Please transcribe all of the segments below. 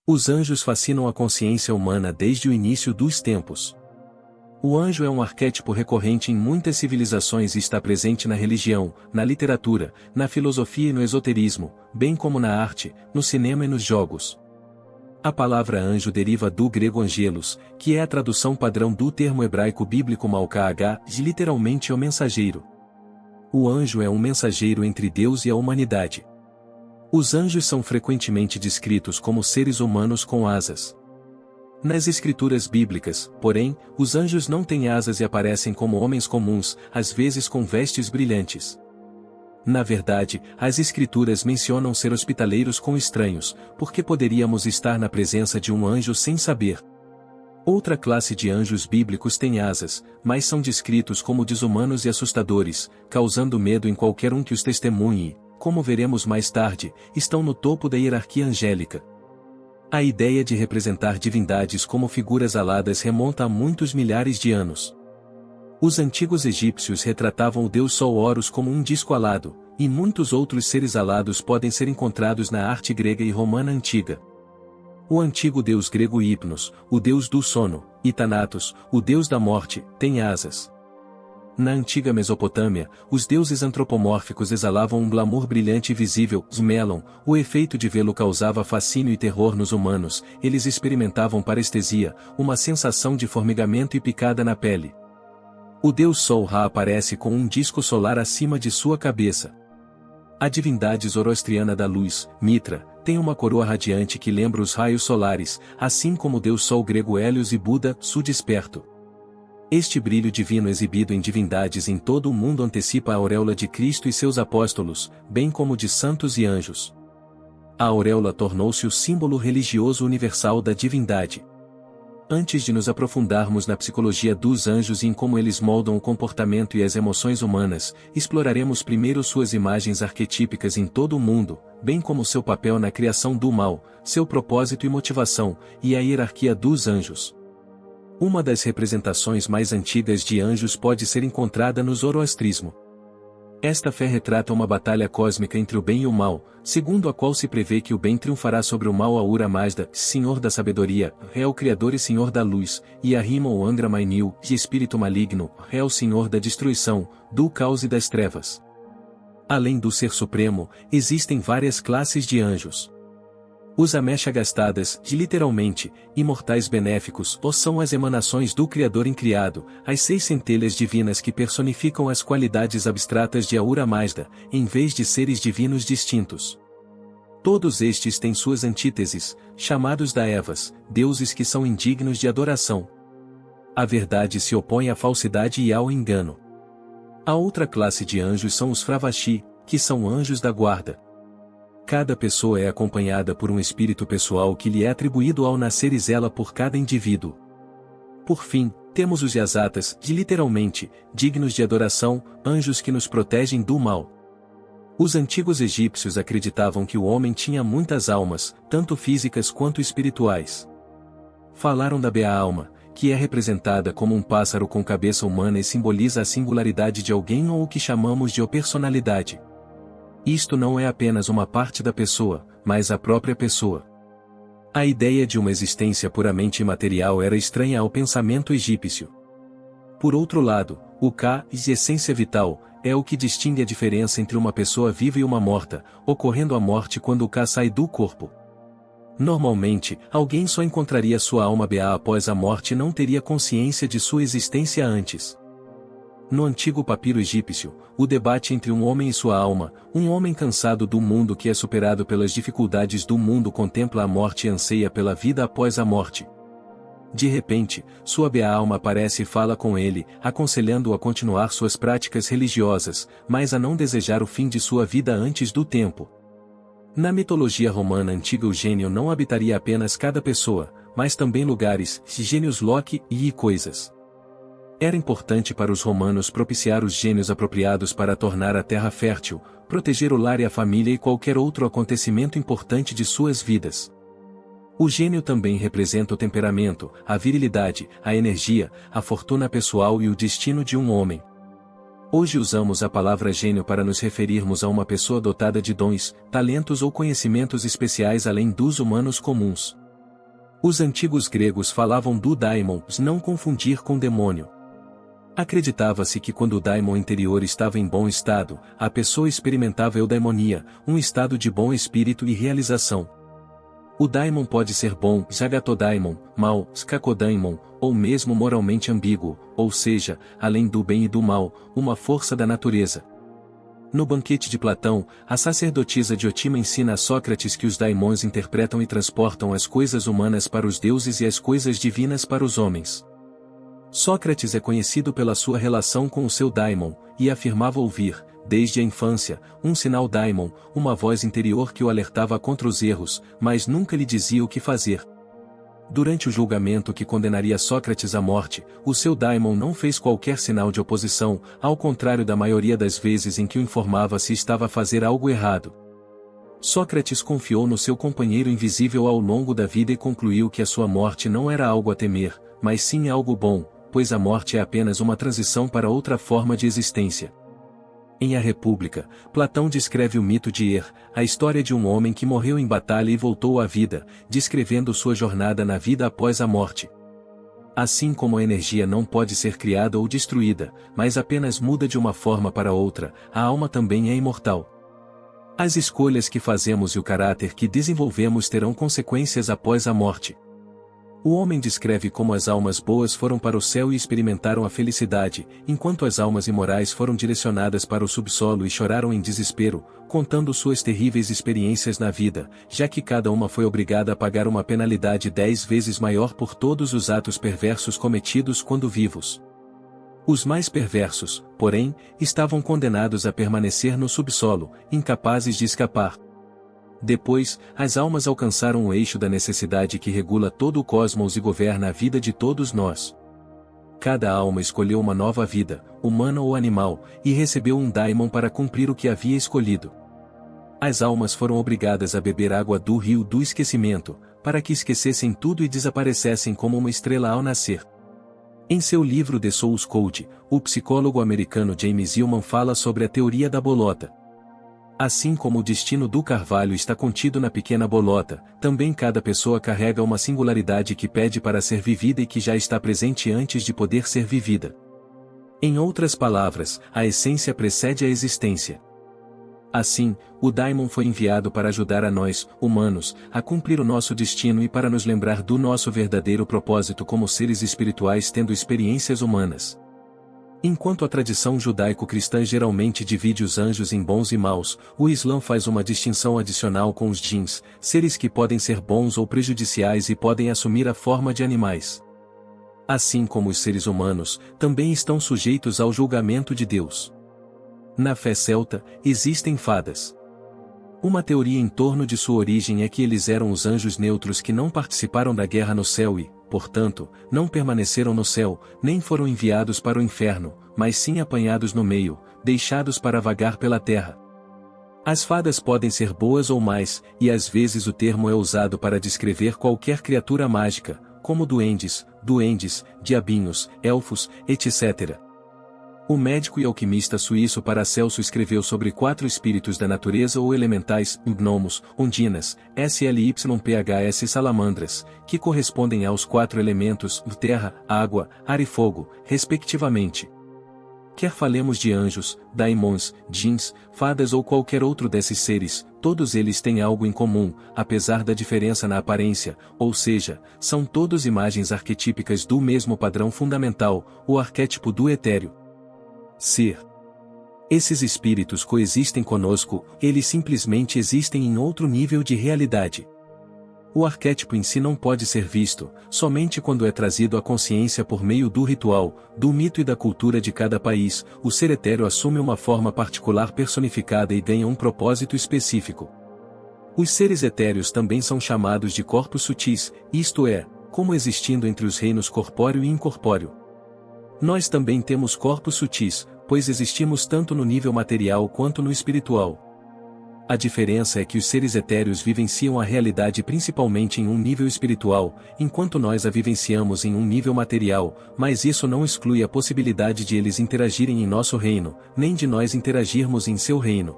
Os anjos fascinam a consciência humana desde o início dos tempos. O anjo é um arquétipo recorrente em muitas civilizações e está presente na religião, na literatura, na filosofia e no esoterismo, bem como na arte, no cinema e nos jogos. A palavra anjo deriva do grego angelos, que é a tradução padrão do termo hebraico bíblico malca-h, literalmente o mensageiro. O anjo é um mensageiro entre Deus e a humanidade. Os anjos são frequentemente descritos como seres humanos com asas. Nas escrituras bíblicas, porém, os anjos não têm asas e aparecem como homens comuns, às vezes com vestes brilhantes. Na verdade, as escrituras mencionam ser hospitaleiros com estranhos, porque poderíamos estar na presença de um anjo sem saber. Outra classe de anjos bíblicos tem asas, mas são descritos como desumanos e assustadores, causando medo em qualquer um que os testemunhe. Como veremos mais tarde, estão no topo da hierarquia angélica. A ideia de representar divindades como figuras aladas remonta a muitos milhares de anos. Os antigos egípcios retratavam o deus Sol Horus como um disco alado, e muitos outros seres alados podem ser encontrados na arte grega e romana antiga. O antigo deus grego Hipnos, o deus do sono, e Thanatos, o deus da morte, tem asas. Na antiga Mesopotâmia, os deuses antropomórficos exalavam um glamour brilhante e visível, Zmelon, o efeito de vê-lo causava fascínio e terror nos humanos, eles experimentavam parestesia, uma sensação de formigamento e picada na pele. O deus Sol Ra aparece com um disco solar acima de sua cabeça. A divindade zoroastriana da luz, Mitra, tem uma coroa radiante que lembra os raios solares, assim como o deus Sol grego Hélios e Buda, Su desperto. Este brilho divino exibido em divindades em todo o mundo antecipa a auréola de Cristo e seus apóstolos, bem como de santos e anjos. A auréola tornou-se o símbolo religioso universal da divindade. Antes de nos aprofundarmos na psicologia dos anjos e em como eles moldam o comportamento e as emoções humanas, exploraremos primeiro suas imagens arquetípicas em todo o mundo, bem como seu papel na criação do mal, seu propósito e motivação, e a hierarquia dos anjos. Uma das representações mais antigas de anjos pode ser encontrada no zoroastrismo. Esta fé retrata uma batalha cósmica entre o bem e o mal, segundo a qual se prevê que o bem triunfará sobre o mal Ahura Mazda, Senhor da Sabedoria, Réu Criador e Senhor da Luz, e Ahriman ou Angra Mainyu, Espírito Maligno, Réu Senhor da Destruição, do Caos e das Trevas. Além do Ser Supremo, existem várias classes de anjos. Os Ameshagastadas, literalmente, imortais benéficos, ou são as emanações do Criador incriado, as 6 centelhas divinas que personificam as qualidades abstratas de Ahura Mazda, em vez de seres divinos distintos. Todos estes têm suas antíteses, chamados Daevas, deuses que são indignos de adoração. A verdade se opõe à falsidade e ao engano. A outra classe de anjos são os Fravashi, que são anjos da guarda. Cada pessoa é acompanhada por um espírito pessoal que lhe é atribuído ao nascer e zela por cada indivíduo. Por fim, temos os Yazatas, literalmente, dignos de adoração, anjos que nos protegem do mal. Os antigos egípcios acreditavam que o homem tinha muitas almas, tanto físicas quanto espirituais. Falaram da Beá-alma, que é representada como um pássaro com cabeça humana e simboliza a singularidade de alguém ou o que chamamos de personalidade. Isto não é apenas uma parte da pessoa, mas a própria pessoa. A ideia de uma existência puramente imaterial era estranha ao pensamento egípcio. Por outro lado, o Ka, essência vital, é o que distingue a diferença entre uma pessoa viva e uma morta, ocorrendo a morte quando o Ka sai do corpo. Normalmente, alguém só encontraria sua alma Beá após a morte e não teria consciência de sua existência antes. No antigo papiro egípcio, o debate entre um homem e sua alma, um homem cansado do mundo que é superado pelas dificuldades do mundo contempla a morte e anseia pela vida após a morte. De repente, sua Beá-alma aparece e fala com ele, aconselhando-o a continuar suas práticas religiosas, mas a não desejar o fim de sua vida antes do tempo. Na mitologia romana antiga o gênio não habitaria apenas cada pessoa, mas também lugares, gênios Loki e coisas. Era importante para os romanos propiciar os gênios apropriados para tornar a terra fértil, proteger o lar e a família e qualquer outro acontecimento importante de suas vidas. O gênio também representa o temperamento, a virilidade, a energia, a fortuna pessoal e o destino de um homem. Hoje usamos a palavra gênio para nos referirmos a uma pessoa dotada de dons, talentos ou conhecimentos especiais além dos humanos comuns. Os antigos gregos falavam do daimon, não confundir com demônio. Acreditava-se que quando o daimon interior estava em bom estado, a pessoa experimentava eudaimonia, um estado de bom espírito e realização. O daimon pode ser bom, jagatodaimon, mau, skakodaimon, ou mesmo moralmente ambíguo, ou seja, além do bem e do mal, uma força da natureza. No banquete de Platão, a sacerdotisa Diotima ensina a Sócrates que os daimons interpretam e transportam as coisas humanas para os deuses e as coisas divinas para os homens. Sócrates é conhecido pela sua relação com o seu daimon, e afirmava ouvir, desde a infância, um sinal daimon, uma voz interior que o alertava contra os erros, mas nunca lhe dizia o que fazer. Durante o julgamento que condenaria Sócrates à morte, o seu daimon não fez qualquer sinal de oposição, ao contrário da maioria das vezes em que o informava se estava a fazer algo errado. Sócrates confiou no seu companheiro invisível ao longo da vida e concluiu que a sua morte não era algo a temer, mas sim algo bom, pois a morte é apenas uma transição para outra forma de existência. Em A República, Platão descreve o mito de Er, a história de um homem que morreu em batalha e voltou à vida, descrevendo sua jornada na vida após a morte. Assim como a energia não pode ser criada ou destruída, mas apenas muda de uma forma para outra, a alma também é imortal. As escolhas que fazemos e o caráter que desenvolvemos terão consequências após a morte. O homem descreve como as almas boas foram para o céu e experimentaram a felicidade, enquanto as almas imorais foram direcionadas para o subsolo e choraram em desespero, contando suas terríveis experiências na vida, já que cada uma foi obrigada a pagar uma penalidade 10 vezes maior por todos os atos perversos cometidos quando vivos. Os mais perversos, porém, estavam condenados a permanecer no subsolo, incapazes de escapar. Depois, as almas alcançaram o eixo da necessidade que regula todo o cosmos e governa a vida de todos nós. Cada alma escolheu uma nova vida, humana ou animal, e recebeu um daimon para cumprir o que havia escolhido. As almas foram obrigadas a beber água do rio do esquecimento, para que esquecessem tudo e desaparecessem como uma estrela ao nascer. Em seu livro The Soul's Code, o psicólogo americano James Hillman fala sobre a teoria da bolota. Assim como o destino do carvalho está contido na pequena bolota, também cada pessoa carrega uma singularidade que pede para ser vivida e que já está presente antes de poder ser vivida. Em outras palavras, a essência precede a existência. Assim, o daimon foi enviado para ajudar a nós, humanos, a cumprir o nosso destino e para nos lembrar do nosso verdadeiro propósito como seres espirituais tendo experiências humanas. Enquanto a tradição judaico-cristã geralmente divide os anjos em bons e maus, o Islã faz uma distinção adicional com os djinns, seres que podem ser bons ou prejudiciais e podem assumir a forma de animais. Assim como os seres humanos, também estão sujeitos ao julgamento de Deus. Na fé celta, existem fadas. Uma teoria em torno de sua origem é que eles eram os anjos neutros que não participaram da guerra no céu e, portanto, não permaneceram no céu, nem foram enviados para o inferno, mas sim apanhados no meio, deixados para vagar pela terra. As fadas podem ser boas ou más, e às vezes o termo é usado para descrever qualquer criatura mágica, como duendes, diabinhos, elfos, etc. O médico e alquimista suíço Paracelso escreveu sobre 4 espíritos da natureza ou elementais, gnomos, ondinas, slyphs salamandras, que correspondem aos 4 elementos, terra, água, ar e fogo, respectivamente. Quer falemos de anjos, daimons, djinns, fadas ou qualquer outro desses seres, todos eles têm algo em comum, apesar da diferença na aparência, ou seja, são todos imagens arquetípicas do mesmo padrão fundamental, o arquétipo do etéreo. Ser. Esses espíritos coexistem conosco, eles simplesmente existem em outro nível de realidade. O arquétipo em si não pode ser visto, somente quando é trazido à consciência por meio do ritual, do mito e da cultura de cada país, o ser etéreo assume uma forma particular personificada e ganha um propósito específico. Os seres etéreos também são chamados de corpos sutis, isto é, como existindo entre os reinos corpóreo e incorpóreo. Nós também temos corpos sutis, pois existimos tanto no nível material quanto no espiritual. A diferença é que os seres etéreos vivenciam a realidade principalmente em um nível espiritual, enquanto nós a vivenciamos em um nível material, mas isso não exclui a possibilidade de eles interagirem em nosso reino, nem de nós interagirmos em seu reino.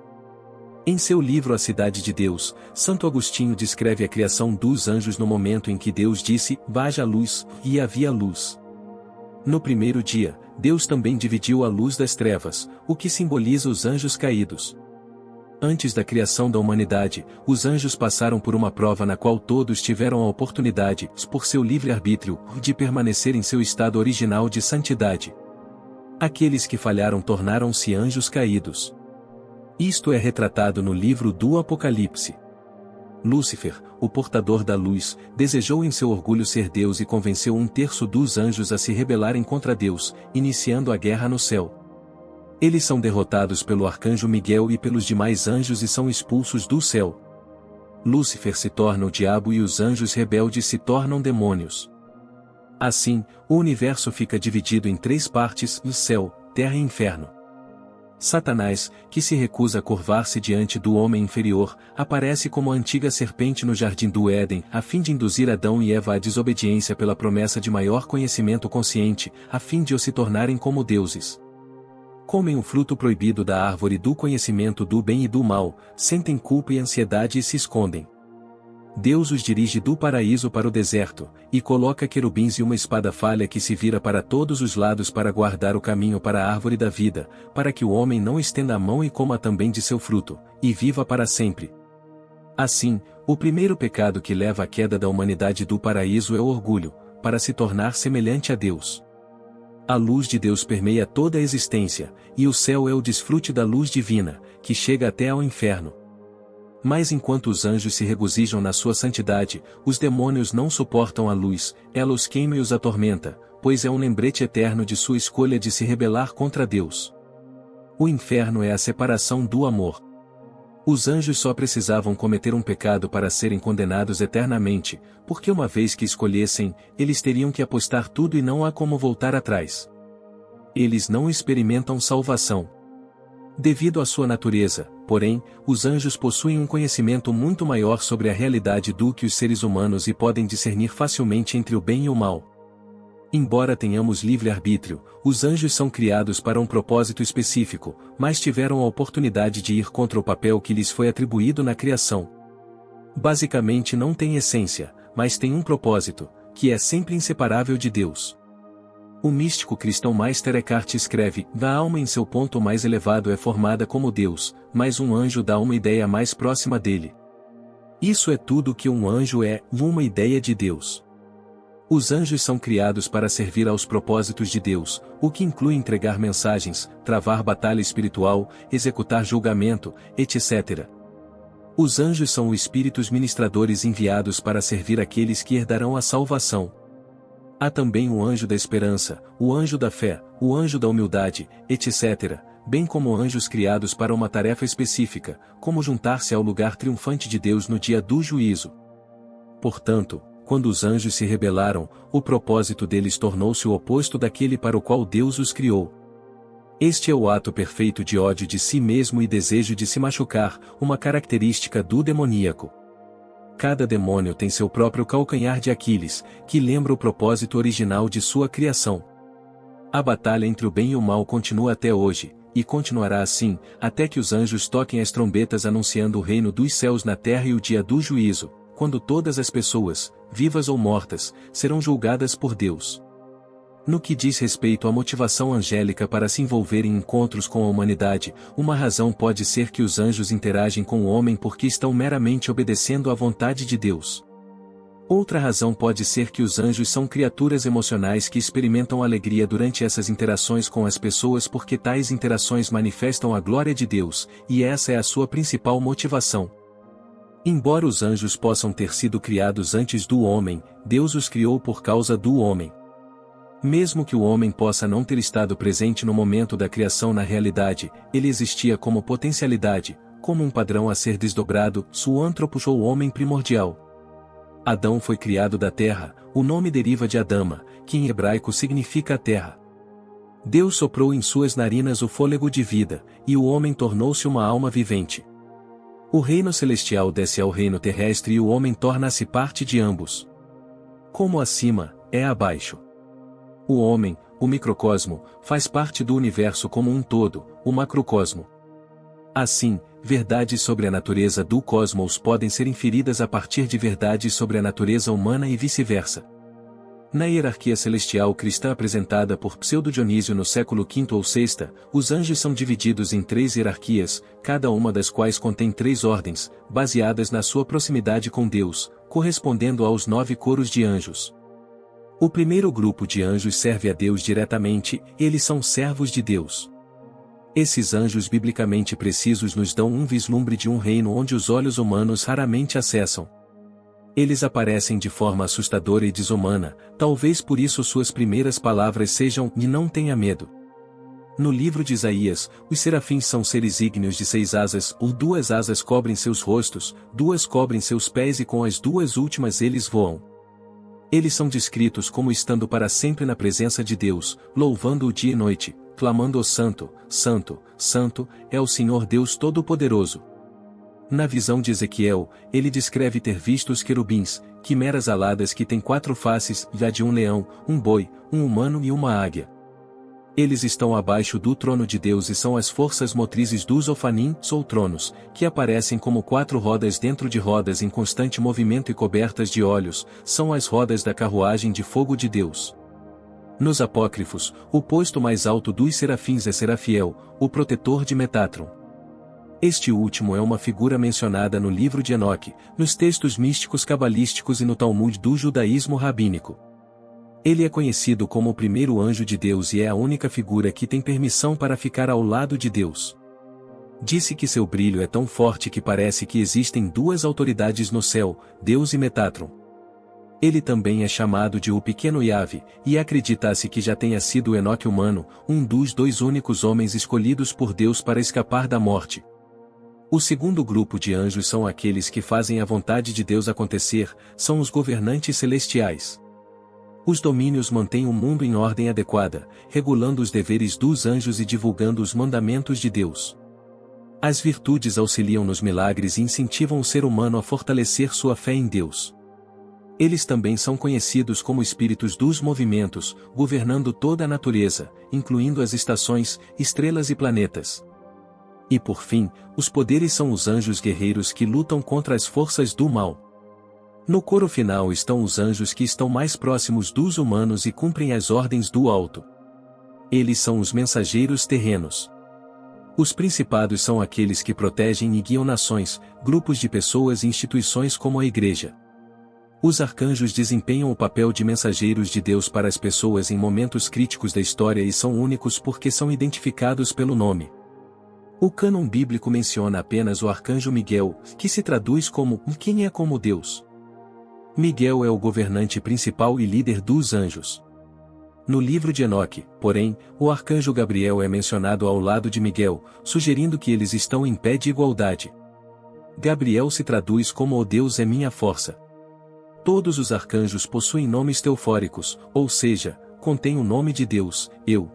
Em seu livro A Cidade de Deus, Santo Agostinho descreve a criação dos anjos no momento em que Deus disse, haja luz, e havia luz. No primeiro dia, Deus também dividiu a luz das trevas, o que simboliza os anjos caídos. Antes da criação da humanidade, os anjos passaram por uma prova na qual todos tiveram a oportunidade, por seu livre-arbítrio, de permanecer em seu estado original de santidade. Aqueles que falharam tornaram-se anjos caídos. Isto é retratado no livro do Apocalipse. Lúcifer, o portador da luz, desejou em seu orgulho ser Deus e convenceu 1/3 dos anjos a se rebelarem contra Deus, iniciando a guerra no céu. Eles são derrotados pelo arcanjo Miguel e pelos demais anjos e são expulsos do céu. Lúcifer se torna o diabo e os anjos rebeldes se tornam demônios. Assim, o universo fica dividido em 3 partes, o céu, terra e inferno. Satanás, que se recusa a curvar-se diante do homem inferior, aparece como a antiga serpente no jardim do Éden, a fim de induzir Adão e Eva à desobediência pela promessa de maior conhecimento consciente, a fim de os se tornarem como deuses. Comem o fruto proibido da árvore do conhecimento do bem e do mal, sentem culpa e ansiedade e se escondem. Deus os dirige do paraíso para o deserto, e coloca querubins e uma espada falha que se vira para todos os lados para guardar o caminho para a árvore da vida, para que o homem não estenda a mão e coma também de seu fruto, e viva para sempre. Assim, o primeiro pecado que leva à queda da humanidade do paraíso é o orgulho, para se tornar semelhante a Deus. A luz de Deus permeia toda a existência, e o céu é o desfrute da luz divina, que chega até ao inferno. Mas enquanto os anjos se regozijam na sua santidade, os demônios não suportam a luz, ela os queima e os atormenta, pois é um lembrete eterno de sua escolha de se rebelar contra Deus. O inferno é a separação do amor. Os anjos só precisavam cometer um pecado para serem condenados eternamente, porque uma vez que escolhessem, eles teriam que apostar tudo e não há como voltar atrás. Eles não experimentam salvação. Devido à sua natureza, porém, os anjos possuem um conhecimento muito maior sobre a realidade do que os seres humanos e podem discernir facilmente entre o bem e o mal. Embora tenhamos livre-arbítrio, os anjos são criados para um propósito específico, mas tiveram a oportunidade de ir contra o papel que lhes foi atribuído na criação. Basicamente não têm essência, mas têm um propósito, que é sempre inseparável de Deus. O místico cristão Meister Eckhart escreve, a alma em seu ponto mais elevado é formada como Deus, mas um anjo dá uma ideia mais próxima dele. Isso é tudo que um anjo é, uma ideia de Deus. Os anjos são criados para servir aos propósitos de Deus, o que inclui entregar mensagens, travar batalha espiritual, executar julgamento, etc. Os anjos são os espíritos ministradores enviados para servir aqueles que herdarão a salvação. Há também o anjo da esperança, o anjo da fé, o anjo da humildade, etc., bem como anjos criados para uma tarefa específica, como juntar-se ao lugar triunfante de Deus no dia do juízo. Portanto, quando os anjos se rebelaram, o propósito deles tornou-se o oposto daquele para o qual Deus os criou. Este é o ato perfeito de ódio de si mesmo e desejo de se machucar, uma característica do demoníaco. Cada demônio tem seu próprio calcanhar de Aquiles, que lembra o propósito original de sua criação. A batalha entre o bem e o mal continua até hoje, e continuará assim, até que os anjos toquem as trombetas anunciando o reino dos céus na terra e o dia do juízo, quando todas as pessoas, vivas ou mortas, serão julgadas por Deus. No que diz respeito à motivação angélica para se envolver em encontros com a humanidade, uma razão pode ser que os anjos interagem com o homem porque estão meramente obedecendo à vontade de Deus. Outra razão pode ser que os anjos são criaturas emocionais que experimentam alegria durante essas interações com as pessoas porque tais interações manifestam a glória de Deus, e essa é a sua principal motivação. Embora os anjos possam ter sido criados antes do homem, Deus os criou por causa do homem. Mesmo que o homem possa não ter estado presente no momento da criação na realidade, ele existia como potencialidade, como um padrão a ser desdobrado, zoantropos ou homem primordial. Adão foi criado da terra, o nome deriva de Adama, que em hebraico significa a terra. Deus soprou em suas narinas o fôlego de vida, e o homem tornou-se uma alma vivente. O reino celestial desce ao reino terrestre e o homem torna-se parte de ambos. Como acima, é abaixo. O homem, o microcosmo, faz parte do universo como um todo, o macrocosmo. Assim, verdades sobre a natureza do cosmos podem ser inferidas a partir de verdades sobre a natureza humana e vice-versa. Na hierarquia celestial cristã apresentada por Pseudo-Dionísio no século V ou VI, os anjos são divididos em 3 hierarquias, cada uma das quais contém 3 ordens, baseadas na sua proximidade com Deus, correspondendo aos 9 coros de anjos. O primeiro grupo de anjos serve a Deus diretamente, eles são servos de Deus. Esses anjos biblicamente precisos nos dão um vislumbre de um reino onde os olhos humanos raramente acessam. Eles aparecem de forma assustadora e desumana, talvez por isso suas primeiras palavras sejam "e não tenha medo". No livro de Isaías, os serafins são seres ígneos de 6 asas, ou 2 asas cobrem seus rostos, 2 cobrem seus pés e com as 2 últimas eles voam. Eles são descritos como estando para sempre na presença de Deus, louvando-o dia e noite, clamando: "O Santo, Santo, Santo, é o Senhor Deus Todo-Poderoso". Na visão de Ezequiel, ele descreve ter visto os querubins, quimeras aladas que têm 4 faces, a de um leão, um boi, um humano e uma águia. Eles estão abaixo do trono de Deus e são as forças motrizes dos Ofanim, ou tronos, que aparecem como 4 rodas dentro de rodas em constante movimento e cobertas de olhos, são as rodas da carruagem de fogo de Deus. Nos apócrifos, o posto mais alto dos serafins é Serafiel, o protetor de Metatron. Este último é uma figura mencionada no livro de Enoque, nos textos místicos cabalísticos e no Talmud do judaísmo rabínico. Ele é conhecido como o primeiro anjo de Deus e é a única figura que tem permissão para ficar ao lado de Deus. Disse que seu brilho é tão forte que parece que existem 2 autoridades no céu, Deus e Metatron. Ele também é chamado de o Pequeno Yahvé, e acredita-se que já tenha sido o Enoque humano, um dos 2 únicos homens escolhidos por Deus para escapar da morte. O segundo grupo de anjos são aqueles que fazem a vontade de Deus acontecer, são os governantes celestiais. Os domínios mantêm o mundo em ordem adequada, regulando os deveres dos anjos e divulgando os mandamentos de Deus. As virtudes auxiliam nos milagres e incentivam o ser humano a fortalecer sua fé em Deus. Eles também são conhecidos como espíritos dos movimentos, governando toda a natureza, incluindo as estações, estrelas e planetas. E por fim, os poderes são os anjos guerreiros que lutam contra as forças do mal. No coro final estão os anjos que estão mais próximos dos humanos e cumprem as ordens do alto. Eles são os mensageiros terrenos. Os principados são aqueles que protegem e guiam nações, grupos de pessoas e instituições como a Igreja. Os arcanjos desempenham o papel de mensageiros de Deus para as pessoas em momentos críticos da história e são únicos porque são identificados pelo nome. O cânon bíblico menciona apenas o arcanjo Miguel, que se traduz como "quem é como Deus". Miguel é o governante principal e líder dos anjos. No livro de Enoque, porém, o arcanjo Gabriel é mencionado ao lado de Miguel, sugerindo que eles estão em pé de igualdade. Gabriel se traduz como "o Deus é minha força". Todos os arcanjos possuem nomes teofóricos, ou seja, contêm o nome de Deus, eu.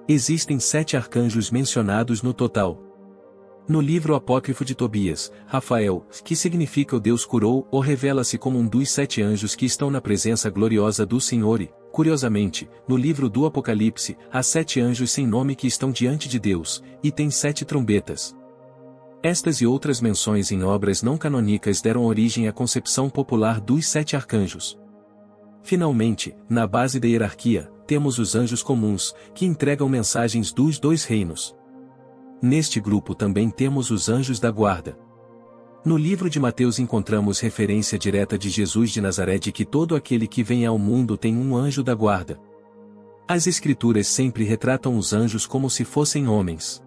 Existem 7 arcanjos mencionados no total. No livro apócrifo de Tobias, Rafael, que significa o Deus curou, ou revela-se como um dos 7 anjos que estão na presença gloriosa do Senhor e, curiosamente, no livro do Apocalipse, há 7 anjos sem nome que estão diante de Deus, e têm 7 trombetas. Estas e outras menções em obras não canônicas deram origem à concepção popular dos 7 arcanjos. Finalmente, na base da hierarquia, temos os anjos comuns, que entregam mensagens dos 2 reinos. Neste grupo também temos os anjos da guarda. No livro de Mateus encontramos referência direta de Jesus de Nazaré de que todo aquele que vem ao mundo tem um anjo da guarda. As Escrituras sempre retratam os anjos como se fossem homens.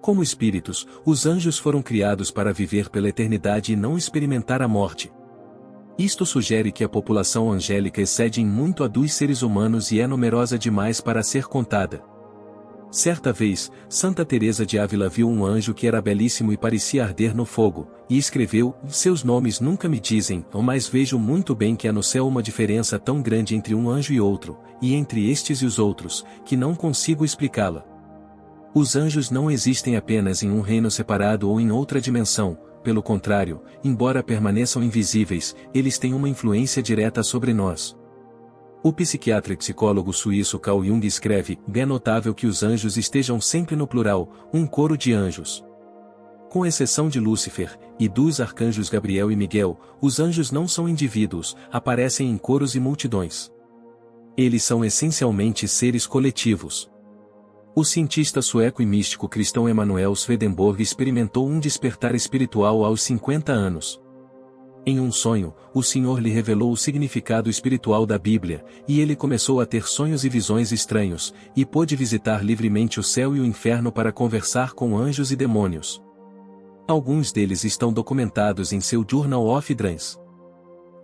Como espíritos, os anjos foram criados para viver pela eternidade e não experimentar a morte. Isto sugere que a população angélica excede em muito a dos seres humanos e é numerosa demais para ser contada. Certa vez, Santa Teresa de Ávila viu um anjo que era belíssimo e parecia arder no fogo, e escreveu: "Seus nomes nunca me dizem, mas vejo muito bem que há no céu uma diferença tão grande entre um anjo e outro, e entre estes e os outros, que não consigo explicá-la." Os anjos não existem apenas em um reino separado ou em outra dimensão, pelo contrário, embora permaneçam invisíveis, eles têm uma influência direta sobre nós. O psiquiatra e psicólogo suíço Carl Jung escreve: "É notável que os anjos estejam sempre no plural, um coro de anjos. Com exceção de Lúcifer, e dos arcanjos Gabriel e Miguel, os anjos não são indivíduos, aparecem em coros e multidões. Eles são essencialmente seres coletivos. O cientista sueco e místico cristão Emanuel Swedenborg experimentou um despertar espiritual aos 50 anos. Em um sonho, o Senhor lhe revelou o significado espiritual da Bíblia, e ele começou a ter sonhos e visões estranhos, e pôde visitar livremente o céu e o inferno para conversar com anjos e demônios. Alguns deles estão documentados em seu Journal of Dreams.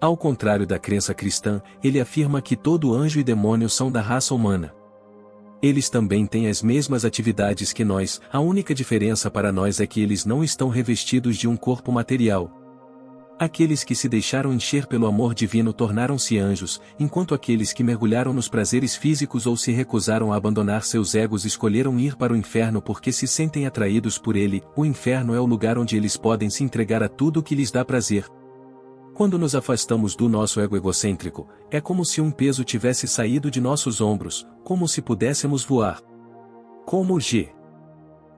Ao contrário da crença cristã, ele afirma que todo anjo e demônio são da raça humana. Eles também têm as mesmas atividades que nós, a única diferença para nós é que eles não estão revestidos de um corpo material. Aqueles que se deixaram encher pelo amor divino tornaram-se anjos, enquanto aqueles que mergulharam nos prazeres físicos ou se recusaram a abandonar seus egos escolheram ir para o inferno porque se sentem atraídos por ele. O inferno é o lugar onde eles podem se entregar a tudo o que lhes dá prazer. Quando nos afastamos do nosso ego egocêntrico, é como se um peso tivesse saído de nossos ombros, como se pudéssemos voar. Como G.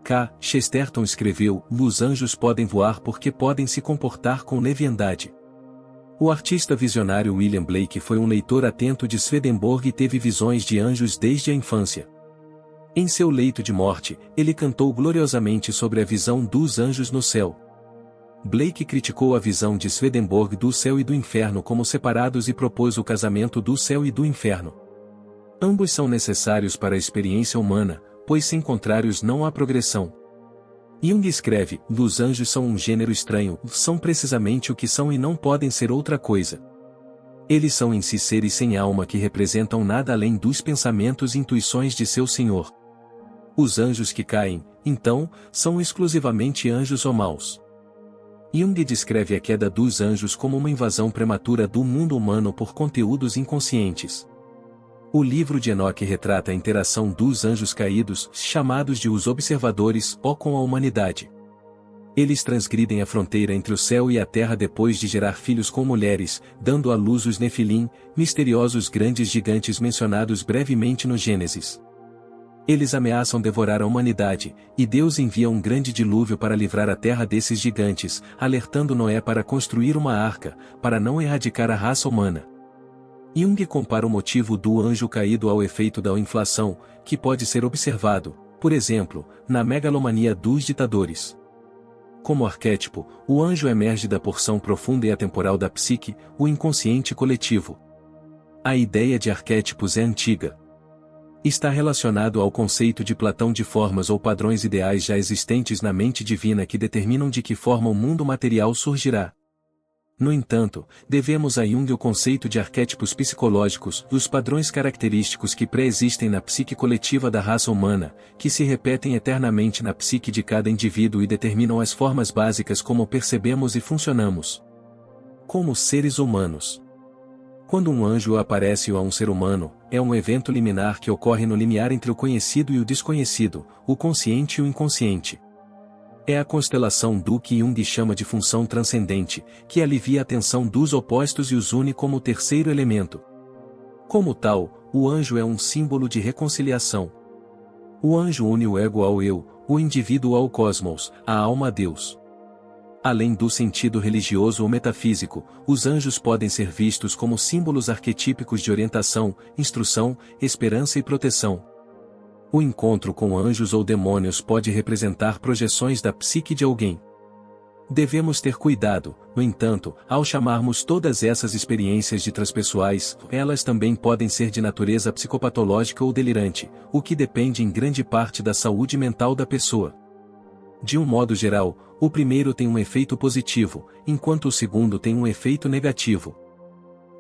K. Chesterton escreveu, os anjos podem voar porque podem se comportar com leviandade. O artista visionário William Blake foi um leitor atento de Swedenborg e teve visões de anjos desde a infância. Em seu leito de morte, ele cantou gloriosamente sobre a visão dos anjos no céu. Blake criticou a visão de Swedenborg do céu e do inferno como separados e propôs o casamento do céu e do inferno. Ambos são necessários para a experiência humana, pois sem contrários não há progressão. Jung escreve, os anjos são um gênero estranho, são precisamente o que são e não podem ser outra coisa. Eles são em si seres sem alma que representam nada além dos pensamentos e intuições de seu Senhor. Os anjos que caem, então, são exclusivamente anjos ou maus. Jung descreve a queda dos anjos como uma invasão prematura do mundo humano por conteúdos inconscientes. O livro de Enoque retrata a interação dos anjos caídos, chamados de os observadores, com a humanidade. Eles transgridem a fronteira entre o céu e a terra depois de gerar filhos com mulheres, dando à luz os Nefilim, misteriosos grandes gigantes mencionados brevemente no Gênesis. Eles ameaçam devorar a humanidade, e Deus envia um grande dilúvio para livrar a terra desses gigantes, alertando Noé para construir uma arca, para não erradicar a raça humana. Jung compara o motivo do anjo caído ao efeito da inflação, que pode ser observado, por exemplo, na megalomania dos ditadores. Como arquétipo, o anjo emerge da porção profunda e atemporal da psique, o inconsciente coletivo. A ideia de arquétipos é antiga. Está relacionado ao conceito de Platão de formas ou padrões ideais já existentes na mente divina que determinam de que forma o mundo material surgirá. No entanto, devemos a Jung o conceito de arquétipos psicológicos, os padrões característicos que pré-existem na psique coletiva da raça humana, que se repetem eternamente na psique de cada indivíduo e determinam as formas básicas como percebemos e funcionamos. Como seres humanos. Quando um anjo aparece a um ser humano, é um evento liminar que ocorre no limiar entre o conhecido e o desconhecido, o consciente e o inconsciente. É a constelação do que Jung chama de função transcendente, que alivia a tensão dos opostos e os une como o terceiro elemento. Como tal, o anjo é um símbolo de reconciliação. O anjo une o ego ao eu, o indivíduo ao cosmos, a alma a Deus. Além do sentido religioso ou metafísico, os anjos podem ser vistos como símbolos arquetípicos de orientação, instrução, esperança e proteção. O encontro com anjos ou demônios pode representar projeções da psique de alguém. Devemos ter cuidado, no entanto, ao chamarmos todas essas experiências de transpessoais, elas também podem ser de natureza psicopatológica ou delirante, o que depende em grande parte da saúde mental da pessoa. De um modo geral, o primeiro tem um efeito positivo, enquanto o segundo tem um efeito negativo.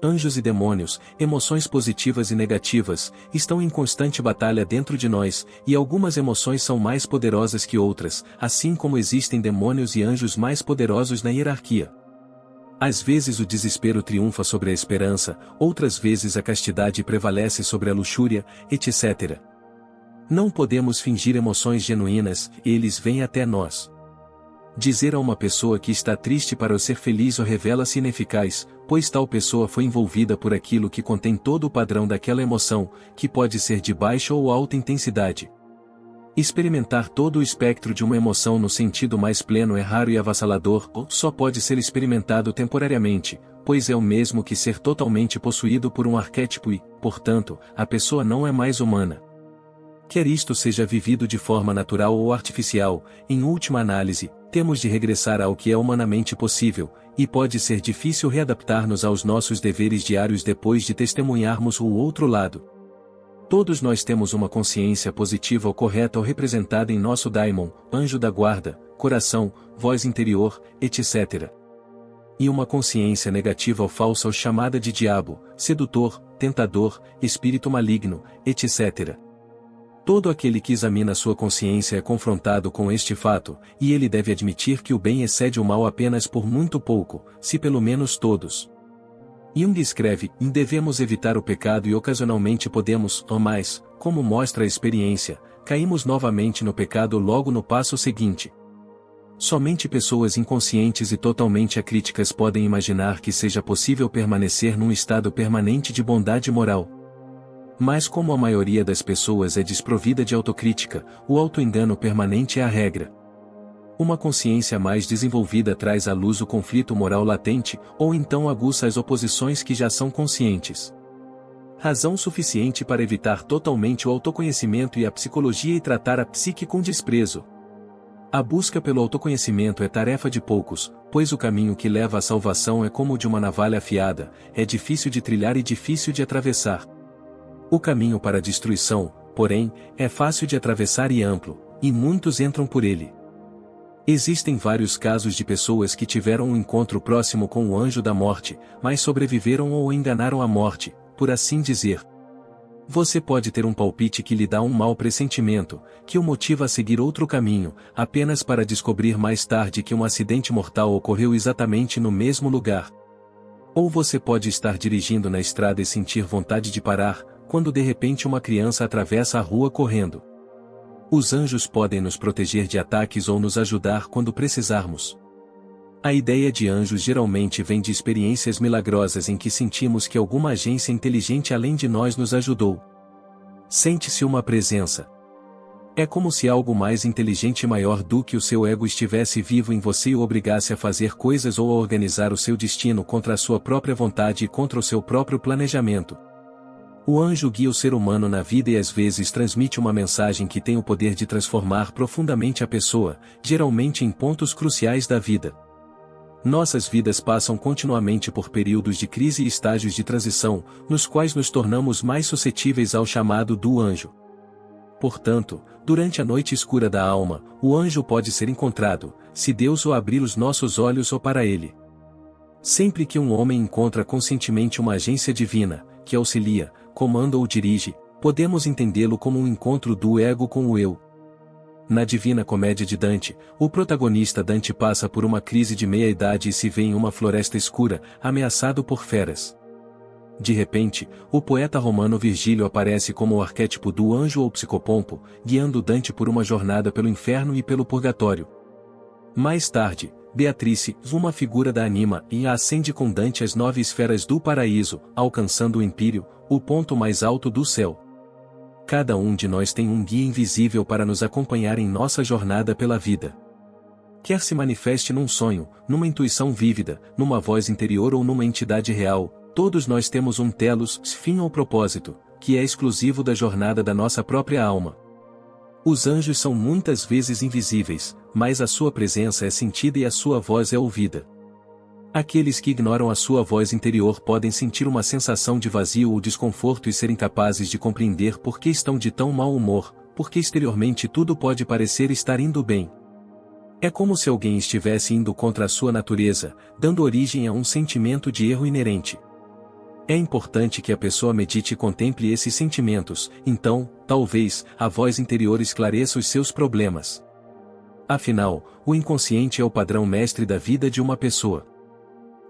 Anjos e demônios, emoções positivas e negativas, estão em constante batalha dentro de nós, e algumas emoções são mais poderosas que outras, assim como existem demônios e anjos mais poderosos na hierarquia. Às vezes o desespero triunfa sobre a esperança, outras vezes a castidade prevalece sobre a luxúria, etc. Não podemos fingir emoções genuínas, eles vêm até nós. Dizer a uma pessoa que está triste para o ser feliz revela-se ineficaz, pois tal pessoa foi envolvida por aquilo que contém todo o padrão daquela emoção, que pode ser de baixa ou alta intensidade. Experimentar todo o espectro de uma emoção no sentido mais pleno é raro e avassalador, ou só pode ser experimentado temporariamente, pois é o mesmo que ser totalmente possuído por um arquétipo e, portanto, a pessoa não é mais humana. Quer isto seja vivido de forma natural ou artificial, em última análise, temos de regressar ao que é humanamente possível, e pode ser difícil readaptar-nos aos nossos deveres diários depois de testemunharmos o outro lado. Todos nós temos uma consciência positiva ou correta ou representada em nosso daimon, anjo da guarda, coração, voz interior, etc. E uma consciência negativa ou falsa ou chamada de diabo, sedutor, tentador, espírito maligno, etc. Todo aquele que examina sua consciência é confrontado com este fato, e ele deve admitir que o bem excede o mal apenas por muito pouco, se pelo menos todos. Jung escreve: devemos evitar o pecado e ocasionalmente podemos, ou mais, como mostra a experiência, caímos novamente no pecado logo no passo seguinte. Somente pessoas inconscientes e totalmente acríticas podem imaginar que seja possível permanecer num estado permanente de bondade moral. Mas como a maioria das pessoas é desprovida de autocrítica, o autoengano permanente é a regra. Uma consciência mais desenvolvida traz à luz o conflito moral latente, ou então aguça as oposições que já são conscientes. Razão suficiente para evitar totalmente o autoconhecimento e a psicologia e tratar a psique com desprezo. A busca pelo autoconhecimento é tarefa de poucos, pois o caminho que leva à salvação é como o de uma navalha afiada, é difícil de trilhar e difícil de atravessar. O caminho para a destruição, porém, é fácil de atravessar e amplo, e muitos entram por ele. Existem vários casos de pessoas que tiveram um encontro próximo com o anjo da morte, mas sobreviveram ou enganaram a morte, por assim dizer. Você pode ter um palpite que lhe dá um mau pressentimento, que o motiva a seguir outro caminho, apenas para descobrir mais tarde que um acidente mortal ocorreu exatamente no mesmo lugar. Ou você pode estar dirigindo na estrada e sentir vontade de parar, quando de repente uma criança atravessa a rua correndo. Os anjos podem nos proteger de ataques ou nos ajudar quando precisarmos. A ideia de anjos geralmente vem de experiências milagrosas em que sentimos que alguma agência inteligente além de nós nos ajudou. Sente-se uma presença. É como se algo mais inteligente e maior do que o seu ego estivesse vivo em você e o obrigasse a fazer coisas ou a organizar o seu destino contra a sua própria vontade e contra o seu próprio planejamento. O anjo guia o ser humano na vida e às vezes transmite uma mensagem que tem o poder de transformar profundamente a pessoa, geralmente em pontos cruciais da vida. Nossas vidas passam continuamente por períodos de crise e estágios de transição, nos quais nos tornamos mais suscetíveis ao chamado do anjo. Portanto, durante a noite escura da alma, o anjo pode ser encontrado, se Deus o abrir os nossos olhos ou para ele. Sempre que um homem encontra conscientemente uma agência divina, que auxilia, comanda ou dirige, podemos entendê-lo como um encontro do ego com o eu. Na Divina Comédia de Dante, o protagonista Dante passa por uma crise de meia-idade e se vê em uma floresta escura, ameaçado por feras. De repente, o poeta romano Virgílio aparece como o arquétipo do anjo ou psicopompo, guiando Dante por uma jornada pelo inferno e pelo purgatório. Mais tarde, Beatrice, uma figura da anima, e ascende com Dante às 9 esferas do paraíso, alcançando o empíreo, o ponto mais alto do céu. Cada um de nós tem um guia invisível para nos acompanhar em nossa jornada pela vida. Quer se manifeste num sonho, numa intuição vívida, numa voz interior ou numa entidade real, todos nós temos um telos, fim ou propósito, que é exclusivo da jornada da nossa própria alma. Os anjos são muitas vezes invisíveis, mas a sua presença é sentida e a sua voz é ouvida. Aqueles que ignoram a sua voz interior podem sentir uma sensação de vazio ou desconforto e serem capazes de compreender por que estão de tão mau humor, porque exteriormente tudo pode parecer estar indo bem. É como se alguém estivesse indo contra a sua natureza, dando origem a um sentimento de erro inerente. É importante que a pessoa medite e contemple esses sentimentos, então, talvez, a voz interior esclareça os seus problemas. Afinal, o inconsciente é o padrão mestre da vida de uma pessoa.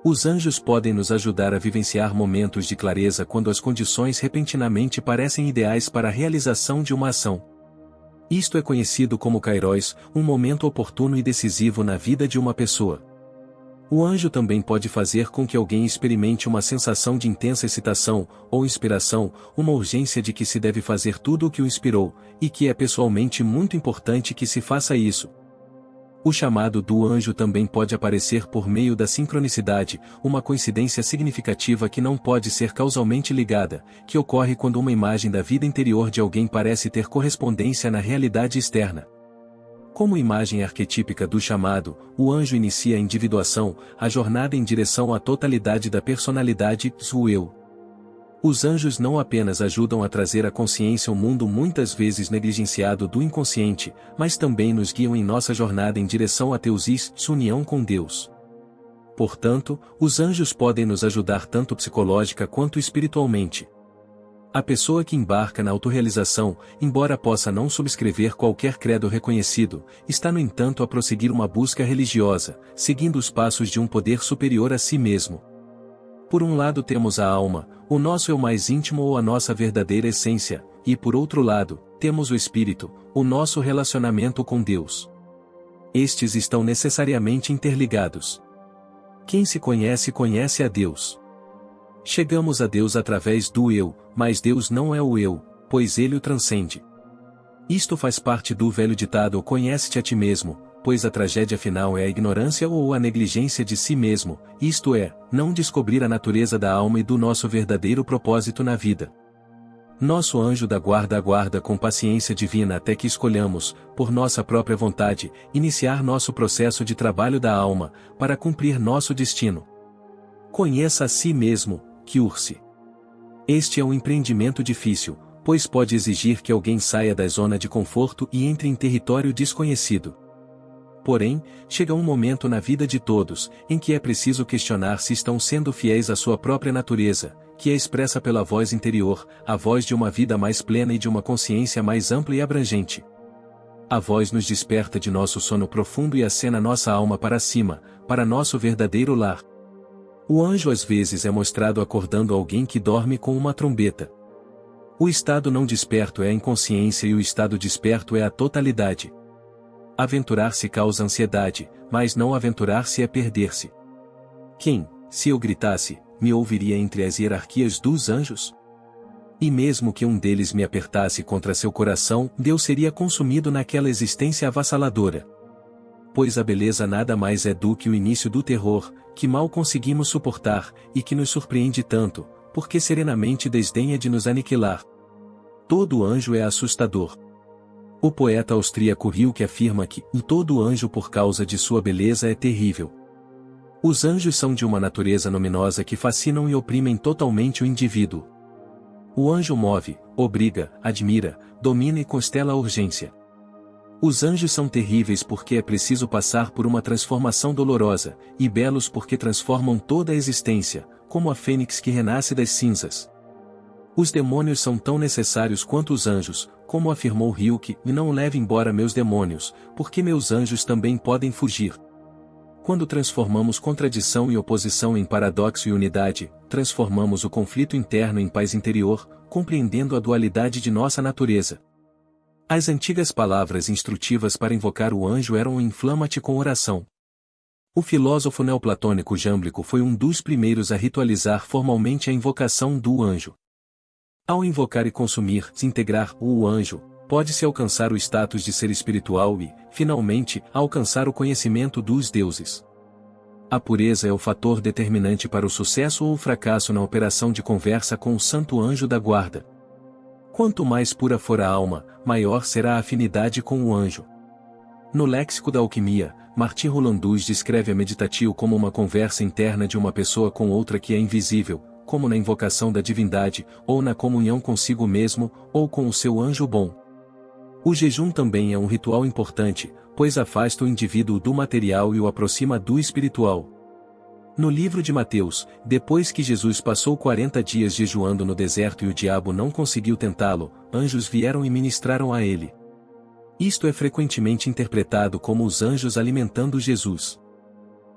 Os anjos podem nos ajudar a vivenciar momentos de clareza quando as condições repentinamente parecem ideais para a realização de uma ação. Isto é conhecido como kairos, um momento oportuno e decisivo na vida de uma pessoa. O anjo também pode fazer com que alguém experimente uma sensação de intensa excitação, ou inspiração, uma urgência de que se deve fazer tudo o que o inspirou, e que é pessoalmente muito importante que se faça isso. O chamado do anjo também pode aparecer por meio da sincronicidade, uma coincidência significativa que não pode ser causalmente ligada, que ocorre quando uma imagem da vida interior de alguém parece ter correspondência na realidade externa. Como imagem arquetípica do chamado, o anjo inicia a individuação, a jornada em direção à totalidade da personalidade, o eu. Os anjos não apenas ajudam a trazer à consciência o mundo muitas vezes negligenciado do inconsciente, mas também nos guiam em nossa jornada em direção à teusis, união com Deus. Portanto, os anjos podem nos ajudar tanto psicológica quanto espiritualmente. A pessoa que embarca na autorrealização, embora possa não subscrever qualquer credo reconhecido, está no entanto a prosseguir uma busca religiosa, seguindo os passos de um poder superior a si mesmo. Por um lado temos a alma, o nosso eu mais íntimo ou a nossa verdadeira essência, e por outro lado, temos o espírito, o nosso relacionamento com Deus. Estes estão necessariamente interligados. Quem se conhece, conhece a Deus. Chegamos a Deus através do eu, mas Deus não é o eu, pois ele o transcende. Isto faz parte do velho ditado conhece-te a ti mesmo, pois a tragédia final é a ignorância ou a negligência de si mesmo, isto é, não descobrir a natureza da alma e do nosso verdadeiro propósito na vida. Nosso anjo da guarda aguarda com paciência divina até que escolhamos, por nossa própria vontade, iniciar nosso processo de trabalho da alma, para cumprir nosso destino. Conheça a si mesmo, Kürsi. Este é um empreendimento difícil, pois pode exigir que alguém saia da zona de conforto e entre em território desconhecido. Porém, chega um momento na vida de todos, em que é preciso questionar se estão sendo fiéis à sua própria natureza, que é expressa pela voz interior, a voz de uma vida mais plena e de uma consciência mais ampla e abrangente. A voz nos desperta de nosso sono profundo e acena nossa alma para cima, para nosso verdadeiro lar. O anjo às vezes é mostrado acordando alguém que dorme com uma trombeta. O estado não desperto é a inconsciência e o estado desperto é a totalidade. Aventurar-se causa ansiedade, mas não aventurar-se é perder-se. Quem, se eu gritasse, me ouviria entre as hierarquias dos anjos? E mesmo que um deles me apertasse contra seu coração, Deus seria consumido naquela existência avassaladora. Pois a beleza nada mais é do que o início do terror, que mal conseguimos suportar, e que nos surpreende tanto, porque serenamente desdenha de nos aniquilar. Todo anjo é assustador. O poeta austríaco Rilke afirma que todo anjo por causa de sua beleza é terrível. Os anjos são de uma natureza luminosa que fascinam e oprimem totalmente o indivíduo. O anjo move, obriga, admira, domina e constela a urgência. Os anjos são terríveis porque é preciso passar por uma transformação dolorosa, e belos porque transformam toda a existência, como a fênix que renasce das cinzas. Os demônios são tão necessários quanto os anjos, como afirmou Rilke, e não leve embora meus demônios, porque meus anjos também podem fugir. Quando transformamos contradição e oposição em paradoxo e unidade, transformamos o conflito interno em paz interior, compreendendo a dualidade de nossa natureza. As antigas palavras instrutivas para invocar o anjo eram inflama-te com oração. O filósofo neoplatônico Jâmblico foi um dos primeiros a ritualizar formalmente a invocação do anjo. Ao invocar e consumir, integrar o anjo, pode-se alcançar o status de ser espiritual e, finalmente, alcançar o conhecimento dos deuses. A pureza é o fator determinante para o sucesso ou o fracasso na operação de conversa com o santo anjo da guarda. Quanto mais pura for a alma, maior será a afinidade com o anjo. No Léxico da Alquimia, Martin Rolandus descreve a meditação como uma conversa interna de uma pessoa com outra que é invisível, como na invocação da divindade, ou na comunhão consigo mesmo, ou com o seu anjo bom. O jejum também é um ritual importante, pois afasta o indivíduo do material e o aproxima do espiritual. No livro de Mateus, depois que Jesus passou 40 dias jejuando no deserto e o diabo não conseguiu tentá-lo, anjos vieram e ministraram a ele. Isto é frequentemente interpretado como os anjos alimentando Jesus.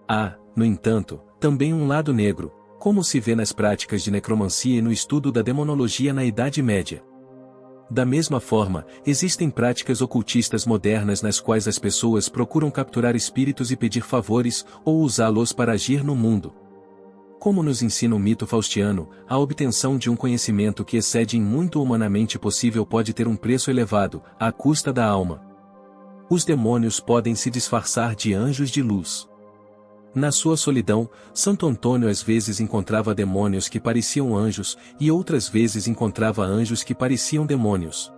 Há, no entanto, também um lado negro, como se vê nas práticas de necromancia e no estudo da demonologia na Idade Média. Da mesma forma, existem práticas ocultistas modernas nas quais as pessoas procuram capturar espíritos e pedir favores, ou usá-los para agir no mundo. Como nos ensina o mito faustiano, a obtenção de um conhecimento que excede em muito o humanamente possível pode ter um preço elevado, à custa da alma. Os demônios podem se disfarçar de anjos de luz. Na sua solidão, Santo Antônio às vezes encontrava demônios que pareciam anjos, e outras vezes encontrava anjos que pareciam demônios.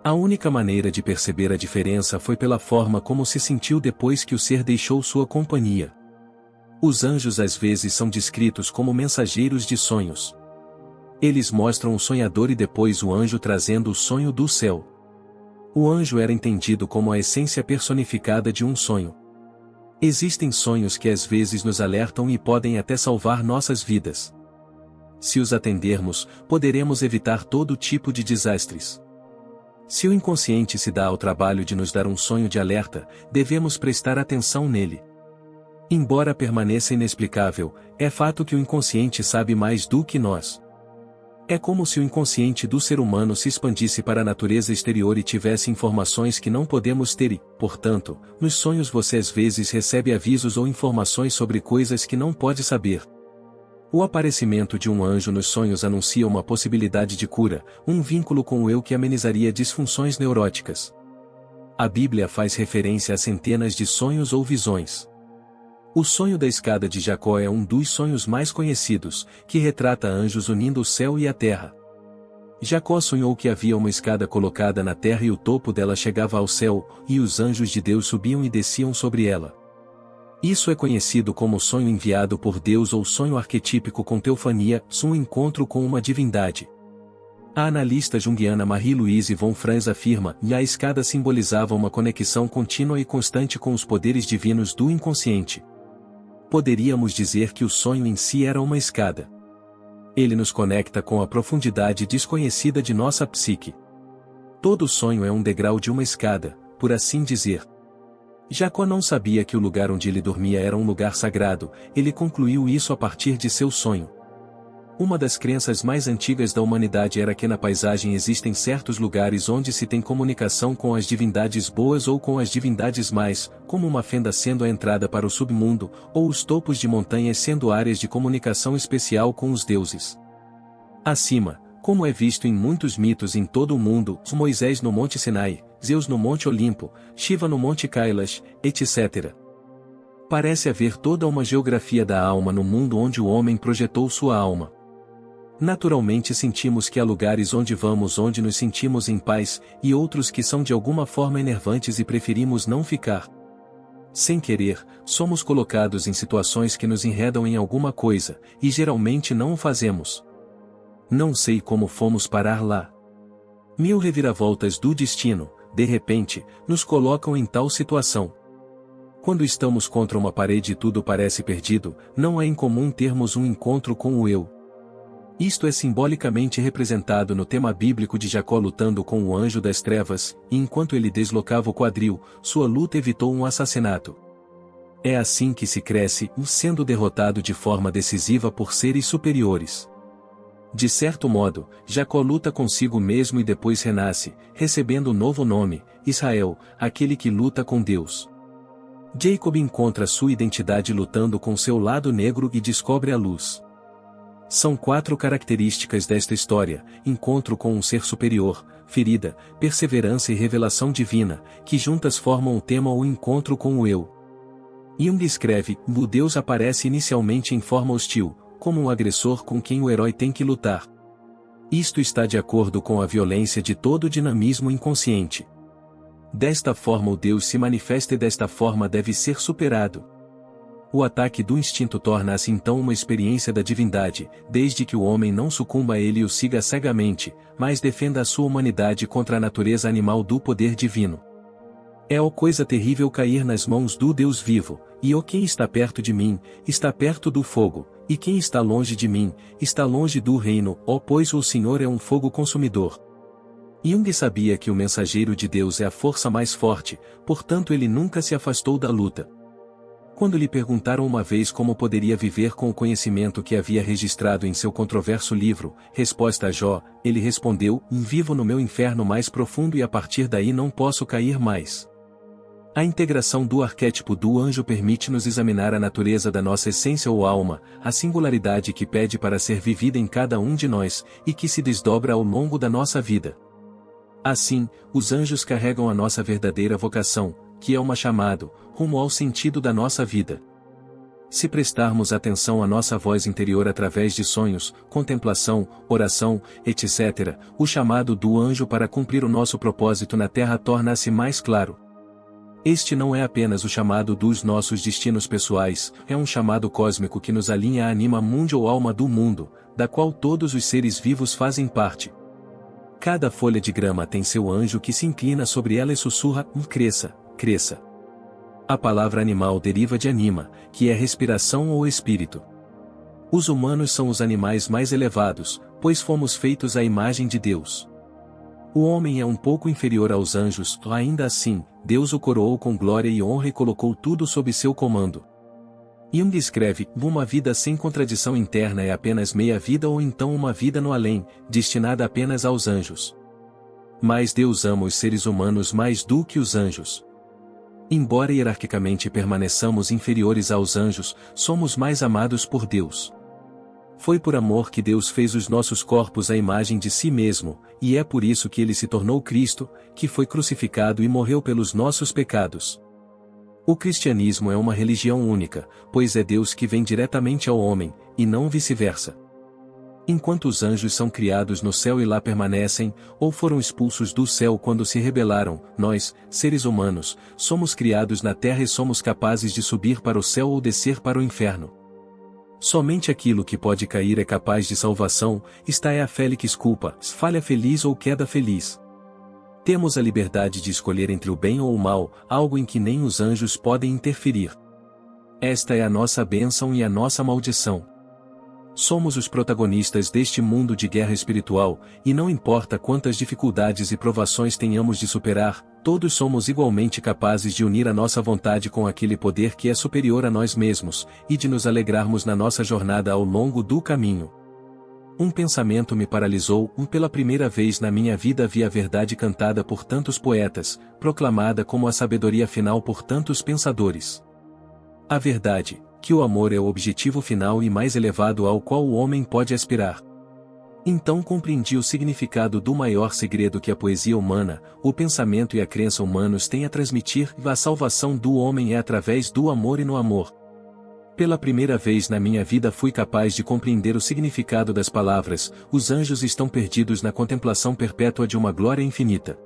A única maneira de perceber a diferença foi pela forma como se sentiu depois que o ser deixou sua companhia. Os anjos às vezes são descritos como mensageiros de sonhos. Eles mostram o sonhador e depois o anjo trazendo o sonho do céu. O anjo era entendido como a essência personificada de um sonho. Existem sonhos que às vezes nos alertam e podem até salvar nossas vidas. Se os atendermos, poderemos evitar todo tipo de desastres. Se o inconsciente se dá ao trabalho de nos dar um sonho de alerta, devemos prestar atenção nele. Embora permaneça inexplicável, é fato que o inconsciente sabe mais do que nós. É como se o inconsciente do ser humano se expandisse para a natureza exterior e tivesse informações que não podemos ter e, portanto, nos sonhos você às vezes recebe avisos ou informações sobre coisas que não pode saber. O aparecimento de um anjo nos sonhos anuncia uma possibilidade de cura, um vínculo com o eu que amenizaria disfunções neuróticas. A Bíblia faz referência a centenas de sonhos ou visões. O sonho da escada de Jacó é um dos sonhos mais conhecidos, que retrata anjos unindo o céu e a terra. Jacó sonhou que havia uma escada colocada na terra e o topo dela chegava ao céu, e os anjos de Deus subiam e desciam sobre ela. Isso é conhecido como sonho enviado por Deus ou sonho arquetípico com teofania, um encontro com uma divindade. A analista junguiana Marie-Louise von Franz afirma que a escada simbolizava uma conexão contínua e constante com os poderes divinos do inconsciente. Poderíamos dizer que o sonho em si era uma escada. Ele nos conecta com a profundidade desconhecida de nossa psique. Todo sonho é um degrau de uma escada, por assim dizer. Jacó não sabia que o lugar onde ele dormia era um lugar sagrado, ele concluiu isso a partir de seu sonho. Uma das crenças mais antigas da humanidade era que na paisagem existem certos lugares onde se tem comunicação com as divindades boas ou com as divindades más, como uma fenda sendo a entrada para o submundo, ou os topos de montanhas sendo áreas de comunicação especial com os deuses. Acima, como é visto em muitos mitos em todo o mundo, Moisés no Monte Sinai, Zeus no Monte Olimpo, Shiva no Monte Kailash, etc. Parece haver toda uma geografia da alma no mundo onde o homem projetou sua alma. Naturalmente sentimos que há lugares onde vamos onde nos sentimos em paz, e outros que são de alguma forma enervantes e preferimos não ficar. Sem querer, somos colocados em situações que nos enredam em alguma coisa, e geralmente não o fazemos. Não sei como fomos parar lá. 1000 reviravoltas do destino, de repente, nos colocam em tal situação. Quando estamos contra uma parede e tudo parece perdido, não é incomum termos um encontro com o eu. Isto é simbolicamente representado no tema bíblico de Jacó lutando com o anjo das trevas, e enquanto ele deslocava o quadril, sua luta evitou um assassinato. É assim que se cresce, sendo derrotado de forma decisiva por seres superiores. De certo modo, Jacó luta consigo mesmo e depois renasce, recebendo um novo nome, Israel, aquele que luta com Deus. Jacob encontra sua identidade lutando com seu lado negro e descobre a luz. São 4 características desta história: encontro com um ser superior, ferida, perseverança e revelação divina, que juntas formam o tema O encontro com o eu. Jung escreve: o Deus aparece inicialmente em forma hostil, como um agressor com quem o herói tem que lutar. Isto está de acordo com a violência de todo o dinamismo inconsciente. Desta forma o Deus se manifesta e desta forma deve ser superado. O ataque do instinto torna-se então uma experiência da divindade, desde que o homem não sucumba a ele e o siga cegamente, mas defenda a sua humanidade contra a natureza animal do poder divino. É coisa terrível cair nas mãos do Deus vivo, e quem está perto de mim, está perto do fogo, e quem está longe de mim, está longe do reino, pois o Senhor é um fogo consumidor. Jung sabia que o mensageiro de Deus é a força mais forte, portanto ele nunca se afastou da luta. Quando lhe perguntaram uma vez como poderia viver com o conhecimento que havia registrado em seu controverso livro, Resposta a Jó, ele respondeu: vivo no meu inferno mais profundo e a partir daí não posso cair mais. A integração do arquétipo do anjo permite-nos examinar a natureza da nossa essência ou alma, a singularidade que pede para ser vivida em cada um de nós, e que se desdobra ao longo da nossa vida. Assim, os anjos carregam a nossa verdadeira vocação, que é uma chamado, rumo ao sentido da nossa vida. Se prestarmos atenção à nossa voz interior através de sonhos, contemplação, oração, etc., o chamado do anjo para cumprir o nosso propósito na terra torna-se mais claro. Este não é apenas o chamado dos nossos destinos pessoais, é um chamado cósmico que nos alinha à anima mundi ou alma do mundo, da qual todos os seres vivos fazem parte. Cada folha de grama tem seu anjo que se inclina sobre ela e sussurra: cresça, cresça. A palavra animal deriva de anima, que é respiração ou espírito. Os humanos são os animais mais elevados, pois fomos feitos à imagem de Deus. O homem é um pouco inferior aos anjos, ainda assim, Deus o coroou com glória e honra e colocou tudo sob seu comando. Jung escreve: uma vida sem contradição interna é apenas meia vida ou então uma vida no além, destinada apenas aos anjos. Mas Deus ama os seres humanos mais do que os anjos. Embora hierarquicamente permaneçamos inferiores aos anjos, somos mais amados por Deus. Foi por amor que Deus fez os nossos corpos à imagem de si mesmo, e é por isso que ele se tornou Cristo, que foi crucificado e morreu pelos nossos pecados. O cristianismo é uma religião única, pois é Deus que vem diretamente ao homem, e não vice-versa. Enquanto os anjos são criados no céu e lá permanecem, ou foram expulsos do céu quando se rebelaram, nós, seres humanos, somos criados na terra e somos capazes de subir para o céu ou descer para o inferno. Somente aquilo que pode cair é capaz de salvação, esta é a felix culpa, falha feliz ou queda feliz. Temos a liberdade de escolher entre o bem ou o mal, algo em que nem os anjos podem interferir. Esta é a nossa bênção e a nossa maldição. Somos os protagonistas deste mundo de guerra espiritual, e não importa quantas dificuldades e provações tenhamos de superar, todos somos igualmente capazes de unir a nossa vontade com aquele poder que é superior a nós mesmos, e de nos alegrarmos na nossa jornada ao longo do caminho. Um pensamento me paralisou, pela primeira vez na minha vida vi a verdade cantada por tantos poetas, proclamada como a sabedoria final por tantos pensadores. A verdade, que o amor é o objetivo final e mais elevado ao qual o homem pode aspirar. Então compreendi o significado do maior segredo que a poesia humana, o pensamento e a crença humanos têm a transmitir: a salvação do homem é através do amor e no amor. Pela primeira vez na minha vida fui capaz de compreender o significado das palavras: os anjos estão perdidos na contemplação perpétua de uma glória infinita.